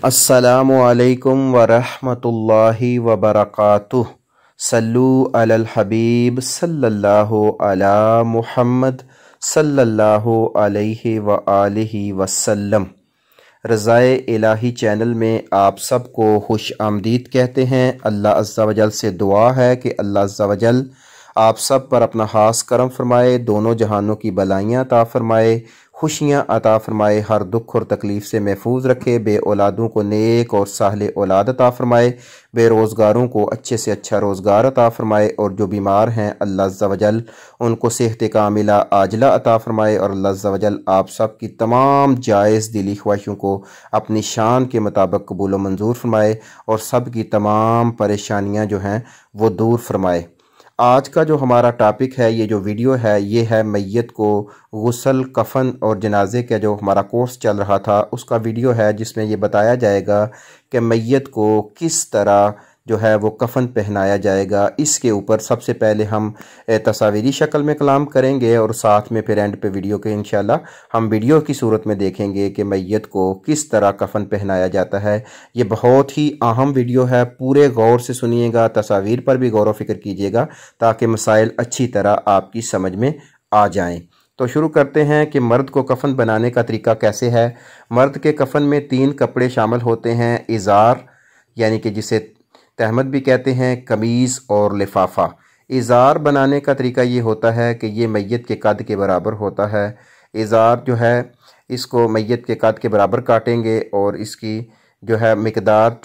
अस्सलामु अलैकुम वरहमतुल्लाहि वबरकातुह। सल्लु अलल हबीब सल्लल्लाहु अला मुहम्मद सल्लल्लाहु अलैहि व आलिहि वसल्लम। रज़ाए इलाही चैनल में आप सबको खुश आमदीद कहते हैं। अल्लाह अज़्ज़ा वजल से दुआ है कि अल्लाह अज़्ज़ा वजल आप सब पर अपना खास करम फरमाए, दोनों जहानों की भलाइयाँ अता फरमाए, खुशियाँ अता फरमाए, हर दुख और तकलीफ़ से महफूज रखे, बे औलादों को नेक और साहले औलाद अता फरमाए, बेरोज़गारों को अच्छे से अच्छा रोज़गार अता फरमाए, और जो बीमार हैं अल्लाह अज़्ज़ा वजल उनको सेहत कामिला आजला अता फरमाए, और अल्लाह अज़्ज़ा वजल आप सब की तमाम जायज़ दिली ख्वाहिशों को अपनी शान के मुताबिक कबूल व मंजूर फरमाए, और सब की तमाम परेशानियाँ जो हैं वो दूर फरमाए। आज का जो हमारा टॉपिक है, ये जो वीडियो है, ये है मैयत को गुस्ल, कफ़न और जनाजे का जो हमारा कोर्स चल रहा था उसका वीडियो है, जिसमें ये बताया जाएगा कि मैयत को किस तरह जो है वो कफ़न पहनाया जाएगा। इसके ऊपर सबसे पहले हम तस्वीरी शक्ल में कलाम करेंगे, और साथ में फिर एंड पे वीडियो के इंशाल्लाह हम वीडियो की सूरत में देखेंगे कि मैयत को किस तरह कफ़न पहनाया जाता है। ये बहुत ही अहम वीडियो है, पूरे गौर से सुनिएगा, तस्वीर पर भी गौर व फिक्र कीजिएगा ताकि मसाइल अच्छी तरह आपकी समझ में आ जाएँ। तो शुरू करते हैं कि मर्द को कफ़न बनाने का तरीका कैसे है। मर्द के कफ़न में 3 कपड़े शामिल होते हैं, इज़ार यानी कि जिसे तहमद भी कहते हैं, कमीज़ और लिफाफा। इज़ार बनाने का तरीका ये होता है कि ये मैयत के कद के बराबर होता है। इज़ार जो है इसको मैयत के कद के बराबर काटेंगे, और इसकी जो है मिकदार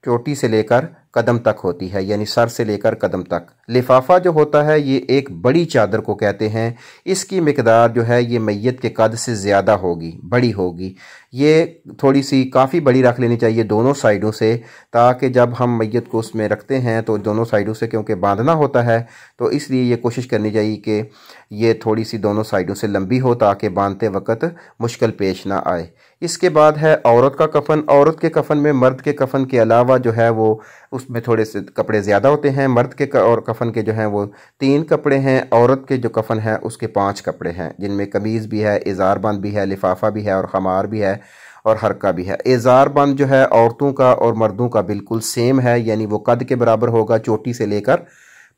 चोटी से लेकर कदम तक होती है, यानी सर से लेकर कदम तक। लिफाफा जो होता है ये एक बड़ी चादर को कहते हैं। इसकी मिकदार जो है ये मैयत के कद से ज़्यादा होगी, बड़ी होगी। ये थोड़ी सी काफ़ी बड़ी रख लेनी चाहिए दोनों साइडों से, ताकि जब हम मैयत को उसमें रखते हैं तो दोनों साइडों से, क्योंकि बांधना होता है तो इसलिए ये कोशिश करनी चाहिए कि ये थोड़ी सी दोनों साइडों से लंबी हो, ताकि बांधते वक्त मुश्किल पेश ना आए। इसके बाद है औरत का कफ़न। औरत के कफ़न में मर्द के कफ़न के अलावा जो है वो उसमें थोड़े से कपड़े ज़्यादा होते हैं। मर्द के और कफ़न के जो हैं वो 3 कपड़े हैं, औरत के जो कफ़न है उसके 5 कपड़े हैं, जिनमें कमीज़ भी है, इज़ार बंद भी है, लिफाफा भी है, और खमार भी है, और हरका भी है। इज़ार बंद जो है औरतों का और मर्दों का बिल्कुल सेम है, यानी वो कद के बराबर होगा, चोटी से लेकर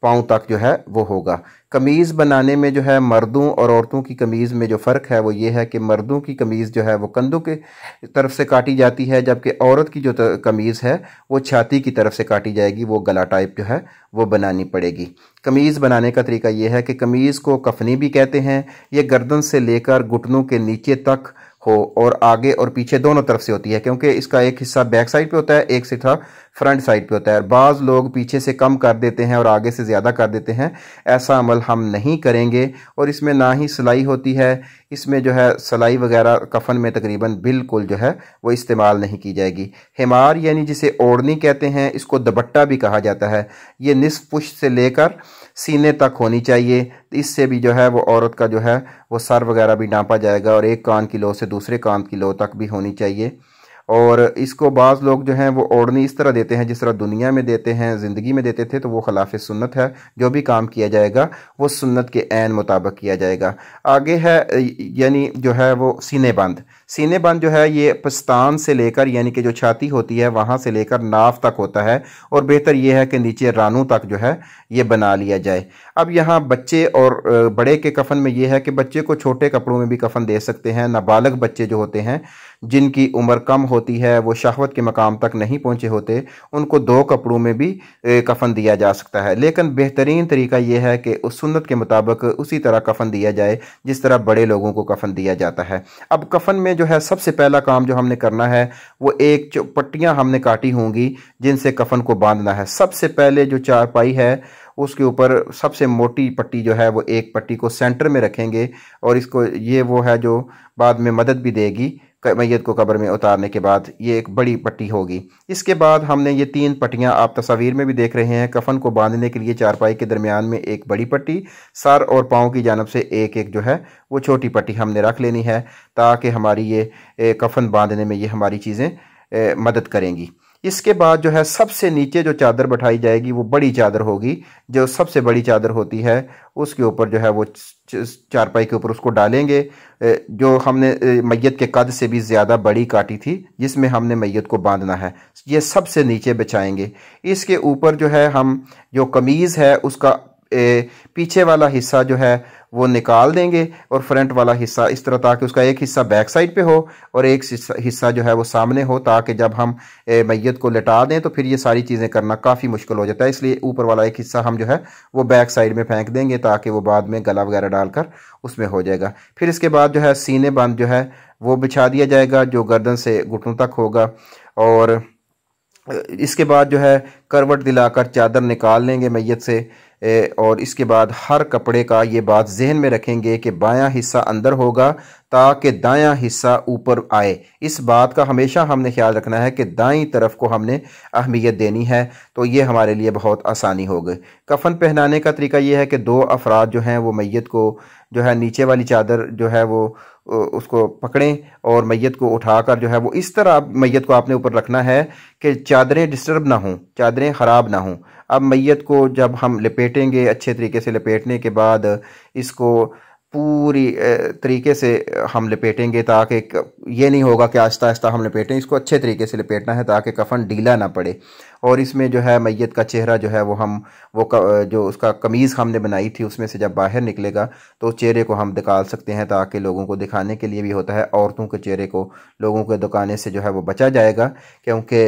पाँव तक जो है वो होगा। कमीज़ बनाने में जो है मर्दों और औरतों की कमीज़ में जो फ़र्क है वो ये है कि मर्दों की कमीज़ जो है वो कंधों के तरफ से काटी जाती है, जबकि औरत की जो कमीज़ है वो छाती की तरफ से काटी जाएगी, वो गला टाइप जो है वो बनानी पड़ेगी। कमीज़ बनाने का तरीका ये है कि कमीज़ को कफनी भी कहते हैं। ये गर्दन से लेकर घुटनों के नीचे तक हो, और आगे और पीछे दोनों तरफ से होती है, क्योंकि इसका एक हिस्सा बैक साइड पे होता है, एक हिस्सा फ्रंट साइड पे होता है। बाज़ लोग पीछे से कम कर देते हैं और आगे से ज़्यादा कर देते हैं, ऐसा अमल हम नहीं करेंगे। और इसमें ना ही सिलाई होती है, इसमें जो है सिलाई वगैरह कफ़न में तकरीबन बिल्कुल जो है वो इस्तेमाल नहीं की जाएगी। हिमार यानी जिसे ओढ़नी कहते हैं, इसको दुपट्टा भी कहा जाता है। ये निस्फ पुश्त से लेकर सीने तक होनी चाहिए। इससे भी जो है वो औरत का जो है वो सर वगैरह भी नापा जाएगा, और एक कान की लो से दूसरे कान की लो तक भी होनी चाहिए। और इसको बाज़ लोग जो हैं वो ओढ़नी इस तरह देते हैं जिस तरह दुनिया में देते हैं, ज़िंदगी में देते थे, तो वो खिलाफ सुन्नत है। जो भी काम किया जाएगा वो सुन्नत के ऐन मुताबिक किया जाएगा। आगे है यानी जो है वो सीने बंद। सीने बंद जो है ये पस्तान से लेकर, यानी कि जो छाती होती है वहाँ से लेकर नाफ तक होता है, और बेहतर ये है कि नीचे रानों तक जो है ये बना लिया जाए। अब यहाँ बच्चे और बड़े के कफ़न में ये है कि बच्चे को छोटे कपड़ों में भी कफ़न दे सकते हैं। नाबालग बच्चे जो होते हैं, जिनकी उम्र कम होती है, वो शहवत के मकाम तक नहीं पहुँचे होते, उनको 2 कपड़ों में भी कफ़न दिया जा सकता है। लेकिन बेहतरीन तरीका यह है कि उस सुन्नत के मुताबिक उसी तरह कफ़न दिया जाए जिस तरह बड़े लोगों को कफ़न दिया जाता है। अब कफ़न में जो है सबसे पहला काम जो हमने करना है वो एक पट्टियाँ हमने काटी होंगी जिनसे कफ़न को बांधना है। सबसे पहले जो चारपाई है उसके ऊपर सबसे मोटी पट्टी जो है वो एक पट्टी को सेंटर में रखेंगे, और इसको ये वो है जो बाद में मदद भी देगी मैयत को कब्र में उतारने के बाद। ये एक बड़ी पट्टी होगी। इसके बाद हमने ये 3 पट्टियाँ आप तस्वीर में भी देख रहे हैं, कफ़न को बांधने के लिए चारपाई के दरमियान में एक बड़ी पट्टी, सर और पाँव की जानब से एक एक जो है वो छोटी पट्टी हमने रख लेनी है, ताकि हमारी ये कफ़न बांधने में ये हमारी चीज़ें मदद करेंगी। इसके बाद जो है सबसे नीचे जो चादर बैठाई जाएगी वो बड़ी चादर होगी, जो सबसे बड़ी चादर होती है उसके ऊपर जो है वो चारपाई के ऊपर उसको डालेंगे, जो हमने मैयत के कद से भी ज़्यादा बड़ी काटी थी जिसमें हमने मैयत को बांधना है, ये सबसे नीचे बिछाएंगे। इसके ऊपर जो है हम जो कमीज़ है उसका पीछे वाला हिस्सा जो है वो निकाल देंगे और फ्रंट वाला हिस्सा इस तरह, ताकि उसका एक हिस्सा बैक साइड पे हो और एक हिस्सा जो है वो सामने हो, ताकि जब हम मैयत को लेटा दें तो फिर ये सारी चीज़ें करना काफ़ी मुश्किल हो जाता है। इसलिए ऊपर वाला एक हिस्सा हम जो है वो बैक साइड में फेंक देंगे ताकि वो बाद में गला वगैरह डालकर उसमें हो जाएगा। फिर इसके बाद जो है सीने बंद जो है वो बिछा दिया जाएगा, जो गर्दन से घुटनों तक होगा। और इसके बाद जो है करवट दिलाकर चादर निकाल लेंगे मैयत से। और इसके बाद हर कपड़े का ये बात जहन में रखेंगे कि बायां हिस्सा अंदर होगा ताकि दायां हिस्सा ऊपर आए। इस बात का हमेशा हमने ख्याल रखना है कि दाईं तरफ को हमने अहमियत देनी है, तो ये हमारे लिए बहुत आसानी हो गई। कफन पहनाने का तरीका ये है कि दो अफराद जो हैं वो मैयत को जो है नीचे वाली चादर जो है वो उसको पकड़ें और मैयत को उठाकर जो है वो इस तरह मैयत को आपने ऊपर रखना है कि चादरें डिस्टर्ब ना हों, चादरें ख़राब ना हों। अब मैयत को जब हम लपेटेंगे, अच्छे तरीके से लपेटने के बाद इसको पूरी तरीके से हम लपेटेंगे, ताकि ये नहीं होगा कि आहिस्ता आहिस्ता हम लपेटें, इसको अच्छे तरीके से लपेटना है ताकि कफन ढीला ना पड़े। और इसमें जो है मैयत का चेहरा जो है वो हम जो उसका कमीज़ हमने बनाई थी उसमें से जब बाहर निकलेगा तो चेहरे को हम निकाल सकते हैं, ताकि लोगों को दिखाने के लिए भी होता है। औरतों के चेहरे को लोगों के दुकाने से जो है वो बचा जाएगा, क्योंकि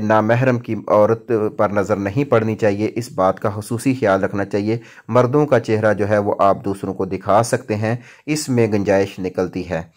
नामहरम की औरत पर नज़र नहीं पड़नी चाहिए, इस बात का खुसूसी ख्याल रखना चाहिए। मर्दों का चेहरा जो है वो आप दूसरों को दिखा सकते हैं, इसमें गुंजाइश निकलती है।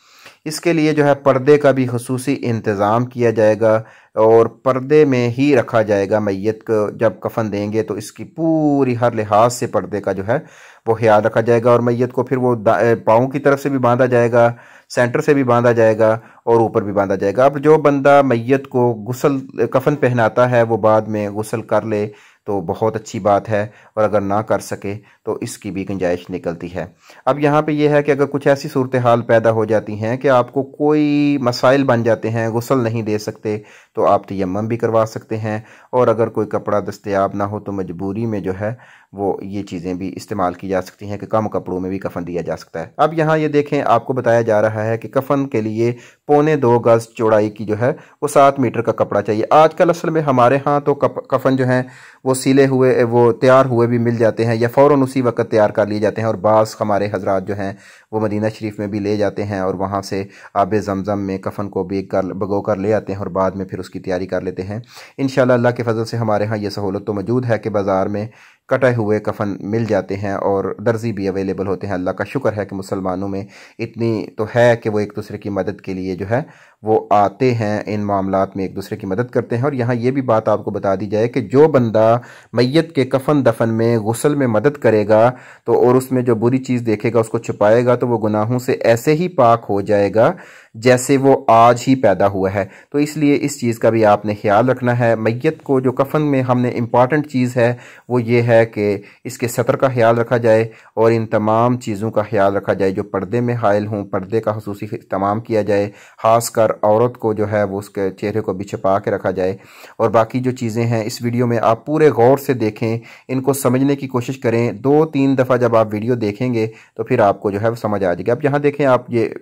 इसके लिए जो है पर्दे का भी खुसूसी इंतज़ाम किया जाएगा और पर्दे में ही रखा जाएगा मैयत को। जब कफन देंगे तो इसकी पूरी हर लिहाज से पर्दे का जो है वो ख्याल रखा जाएगा और मैयत को फिर वो पाँव की तरफ से भी बांधा जाएगा, सेंटर से भी बांधा जाएगा और ऊपर भी बांधा जाएगा। अब जो बंदा मैयत को गुस्ल कफन पहनाता है वो बाद में गुस्ल कर ले तो बहुत अच्छी बात है, और अगर ना कर सके तो इसकी भी गुंजाइश निकलती है। अब यहाँ पे ये है कि अगर कुछ ऐसी सूरत हाल पैदा हो जाती हैं कि आपको कोई मसाइल बन जाते हैं, गुस्ल नहीं दे सकते, तो आप तयम्मुम भी करवा सकते हैं। और अगर कोई कपड़ा दस्तयाब ना हो तो मजबूरी में जो है वो ये चीज़ें भी इस्तेमाल की जा सकती हैं कि कम कपड़ों में भी कफन दिया जा सकता है। अब यहाँ ये देखें, आपको बताया जा रहा है कि कफन के लिए 2.25 गज चौड़ाई की जो है वो 7 मीटर का कपड़ा चाहिए। आजकल असल में हमारे यहाँ तो कफन जो हैं वो सिले हुए, वो तैयार हुए भी मिल जाते हैं या फ़ौरन उसी वक्त तैयार कर लिए जाते हैं। और बाज़ हमारे हजरात जो हैं वो मदीना शरीफ में भी ले जाते हैं और वहाँ से आब ज़मज़म में कफन को भिगो कर ले आते हैं और बाद में फिर उसकी तैयारी कर लेते हैं। इंशाअल्लाह अल्लाह के फजल से हमारे यहाँ ये सहूलत तो मौजूद है कि बाज़ार में कटे हुए कफन मिल जाते हैं और दर्जी भी अवेलेबल होते हैं। अल्लाह का शुक्र है कि मुसलमानों में इतनी तो है कि वो एक दूसरे की मदद के लिए जो है वो आते हैं, इन मामलात में एक दूसरे की मदद करते हैं। और यहाँ ये भी बात आपको बता दी जाए कि जो बंदा मैयत के कफन दफन में गुस्ल में मदद करेगा तो और उसमें जो बुरी चीज़ देखेगा उसको छुपाएगा तो वो गुनाहों से ऐसे ही पाक हो जाएगा जैसे वो आज ही पैदा हुआ है। तो इसलिए इस चीज़ का भी आपने ख्याल रखना है। मैयत को जो कफन में हमने इम्पॉर्टेंट चीज़ है वो ये है कि इसके सतर का ख्याल रखा जाए और इन तमाम चीज़ों का ख्याल रखा जाए जो पर्दे में हायल हों, पर्दे का खुसूसी इस्तेमाल किया जाए। ख़ासकर औरत को जो है वो उसके चेहरे को भी छुपा के रखा जाए। और बाकी जो चीज़ें हैं इस वीडियो में आप पूरे गौर से देखें, इनको समझने की कोशिश करें। 2-3 दफ़ा जब आप वीडियो देखेंगे तो फिर आपको जो है वो समझ आ जाएगी। अब यहाँ देखें आप, ये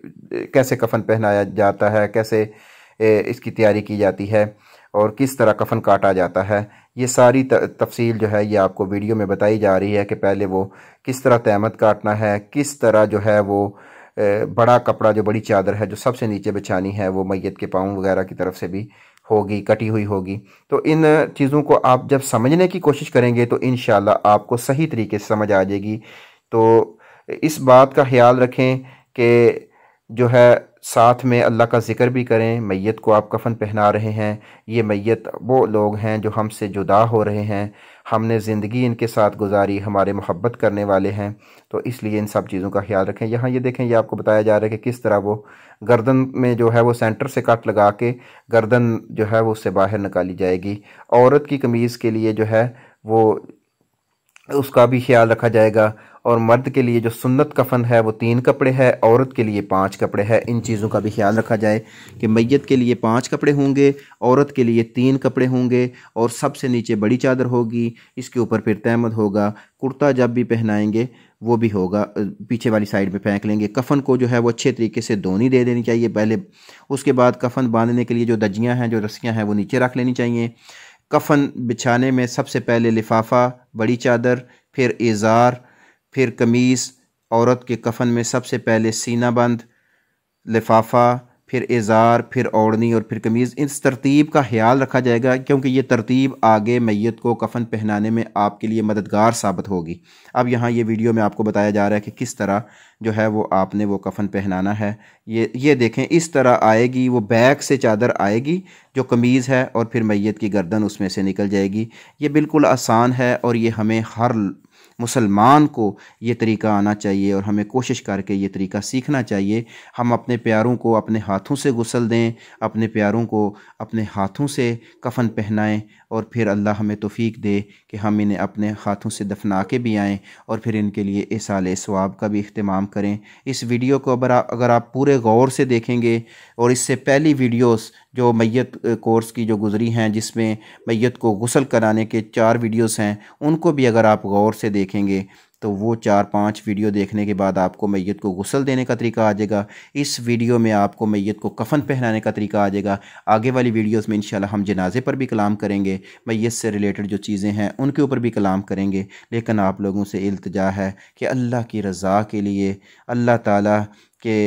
कैसे कफन पहनाया जाता है, कैसे इसकी तैयारी की जाती है और किस तरह कफन काटा जाता है, ये सारी तफसील जो है ये आपको वीडियो में बताई जा रही है कि पहले वो किस तरह तहमत काटना है, किस तरह जो है वो बड़ा कपड़ा, जो बड़ी चादर है जो सबसे नीचे बिछानी है वो मैयत के पाँव वगैरह की तरफ से भी होगी, कटी हुई होगी। तो इन चीज़ों को आप जब समझने की कोशिश करेंगे तो इंशाल्लाह आपको सही तरीके से समझ आ जाएगी। तो इस बात का ख्याल रखें कि जो है साथ में अल्लाह का ज़िक्र भी करें। मैयत को आप कफन पहना रहे हैं, ये मैयत वो लोग हैं जो हमसे जुदा हो रहे हैं, हमने ज़िंदगी इनके साथ गुजारी, हमारे मोहब्बत करने वाले हैं, तो इसलिए इन सब चीज़ों का ख्याल रखें। यहाँ ये देखें, ये आपको बताया जा रहा है कि किस तरह वो गर्दन में जो है वो सेंटर से कट लगा के गर्दन जो है वो उससे बाहर निकाली जाएगी। औरत की कमीज़ के लिए जो है वो उसका भी ख्याल रखा जाएगा। और मर्द के लिए जो सुन्नत कफन है वो 3 कपड़े है, औरत के लिए 5 कपड़े है। इन चीज़ों का भी ख्याल रखा जाए कि मैयत के लिए 5 कपड़े होंगे, औरत के लिए 3 कपड़े होंगे, और सबसे नीचे बड़ी चादर होगी, इसके ऊपर फिर तहमद होगा। कुर्ता जब भी पहनाएंगे वो भी होगा, पीछे वाली साइड में फेंक लेंगे। कफन को जो है वो अच्छे तरीके से धोनी दे देनी चाहिए पहले। उसके बाद कफन बांधने के लिए जो दज्जियाँ हैं, जो रस्सियाँ हैं, वो नीचे रख लेनी चाहिए। कफन बिछाने में सबसे पहले लिफाफा, बड़ी चादर, फिर इज़ार, फिर कमीज़। औरत के कफन में सबसे पहले सीना बंद, लिफाफा, फिर इज़ार, फिर ओढ़नी और फिर कमीज़। इस तरतीब का ख्याल रखा जाएगा क्योंकि ये तरतीब आगे मैयत को कफन पहनाने में आपके लिए मददगार साबित होगी। अब यहाँ ये वीडियो में आपको बताया जा रहा है कि किस तरह जो है वो आपने वो कफन पहनाना है। ये देखें, इस तरह आएगी, वो बैक से चादर आएगी जो कमीज़ है, और फिर मैयत की गर्दन उसमें से निकल जाएगी। ये बिल्कुल आसान है और ये हमें हर मुसलमान को ये तरीका आना चाहिए और हमें कोशिश करके ये तरीका सीखना चाहिए। हम अपने प्यारों को अपने हाथों से गुस्ल दें, अपने प्यारों को अपने हाथों से कफन पहनाएं, और फिर अल्लाह हमें तौफीक दे कि हम इन्हें अपने हाथों से दफना के भी आएँ और फिर इनके लिए इसाले सवाब का भी इख्तिमाम करें। इस वीडियो को अगर आप पूरे गौर से देखेंगे, और इससे पहली वीडियोस जो मैयत कोर्स की जो गुज़री हैं, जिसमें मैयत को गुस्ल कराने के 4 वीडियोस हैं, उनको भी अगर आप गौर से देखेंगे तो वो 4-5 वीडियो देखने के बाद आपको मैयत को गुस्ल देने का तरीका आ जाएगा। इस वीडियो में आपको मैयत को कफन पहनाने का तरीका आ जाएगा। आगे वाली वीडियोस में इंशाल्लाह हम जनाजे पर भी कलाम करेंगे, मैयत से रिलेटेड जो चीज़ें हैं उनके ऊपर भी कलाम करेंगे। लेकिन आप लोगों से इल्तिजा है कि अल्लाह की रज़ा के लिए, अल्लाह ताला के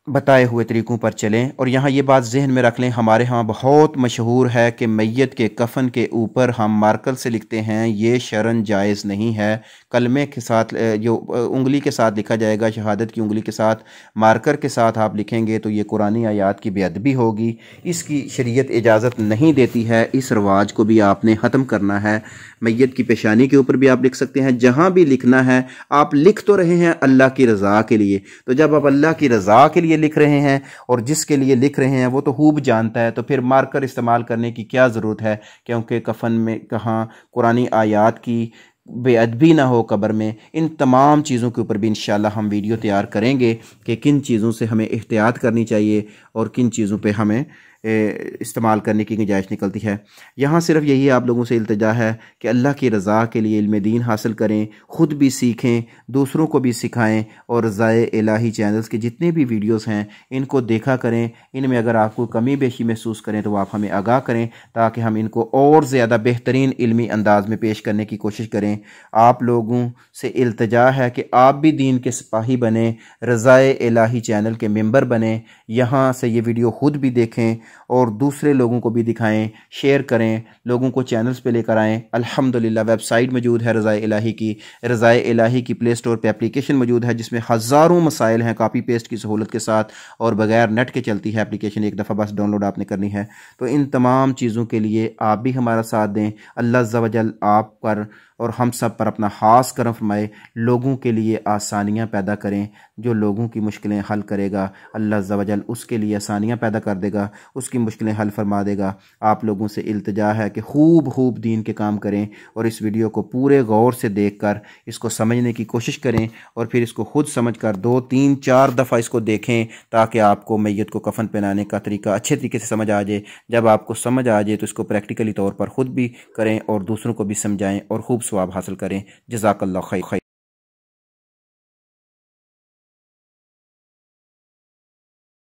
बताए हुए तरीक़ों पर चलें। और यहाँ ये बात जहन में रख लें, हमारे यहाँ बहुत मशहूर है कि मैयत के कफन के ऊपर हम मार्कर से लिखते हैं, ये शरन जायज़ नहीं है। कलमे के साथ जो उंगली के साथ लिखा जाएगा, शहादत की उंगली के साथ मार्कर के साथ आप लिखेंगे तो ये कुरानी आयात की बेअदबी होगी। इसकी शरीयत इजाज़त नहीं देती है। इस रवाज को भी आपने ख़त्म करना है। मैयत की पेशानी के ऊपर भी आप लिख सकते हैं, जहाँ भी लिखना है आप लिख तो रहे हैं अल्लाह की रज़ा के लिए। तो जब आप अल्लाह की रज़ा के लिए लिख रहे हैं और जिसके लिए लिख रहे हैं वो तो खूब जानता है, तो फिर मार्कर इस्तेमाल करने की क्या ज़रूरत है, क्योंकि कफन में कहाँ कुरानी आयात की बेअदबी ना हो कब्र में। इन तमाम चीज़ों के ऊपर भी इंशाल्लाह हम वीडियो तैयार करेंगे कि किन चीज़ों से हमें एहतियात करनी चाहिए और किन चीज़ों पे हमें इस्तेमाल करने की गुंजाइश निकलती है। यहाँ सिर्फ यही आप लोगों से इल्तिजा है कि अल्लाह की रज़ा के लिए इल्म दीन हासिल करें, ख़ुद भी सीखें, दूसरों को भी सिखाएं, और रज़ाए इलाही चैनल्स के जितने भी वीडियोस हैं इनको देखा करें। इनमें अगर आपको कमी बेशी महसूस करें तो आप हमें आगाह करें, ताकि हम इनको और ज़्यादा बेहतरीन इल्मी अंदाज में पेश करने की कोशिश करें। आप लोगों से इल्तिजा है कि आप भी दीन के सिपाही बने, रज़ाए इलाही चैनल के मेंबर बने। यहाँ से ये वीडियो ख़ुद भी देखें और दूसरे लोगों को भी दिखाएं, शेयर करें, लोगों को चैनल्स पे लेकर आएँ। अल्हम्दुलिल्लाह वेबसाइट मौजूद है रज़ाए इलाही की। रज़ाए इलाही की प्ले स्टोर पे एप्लीकेशन मौजूद है जिसमें हज़ारों मसाइल हैं कापी पेस्ट की सहूलत के साथ, और बगैर नेट के चलती है एप्लीकेशन। एक दफ़ा बस डाउनलोड आपने करनी है। तो इन तमाम चीज़ों के लिए आप भी हमारा साथ दें। अल्लाह अज़्ज़ा वजल आप पर और हम सब पर अपना ख़ास करम फरमाए, लोगों के लिए आसानियाँ पैदा करें। जो लोगों की मुश्किलें हल करेगा अल्लाह अज़्ज़ा वजल उसके लिए आसानियाँ पैदा कर देगा, उसकी मुश्किलें हल फरमा देगा। आप लोगों से इल्तिजा है कि खूब दीन के काम करें और इस वीडियो को पूरे गौर से देख कर इसको समझने की कोशिश करें, और फिर इसको ख़ुद समझ कर 2, 3, 4 दफ़ा इसको देखें, ताकि आपको मैयत को कफन पहनाने का तरीका अच्छे तरीके से समझ आ जाए। जब आपको समझ आ जाए तो इसको प्रैक्टिकली तौर पर ख़ुद भी करें और दूसरों को भी समझाएँ और खूब सवाब हासिल करें। जज़ाकल्लाह खैर।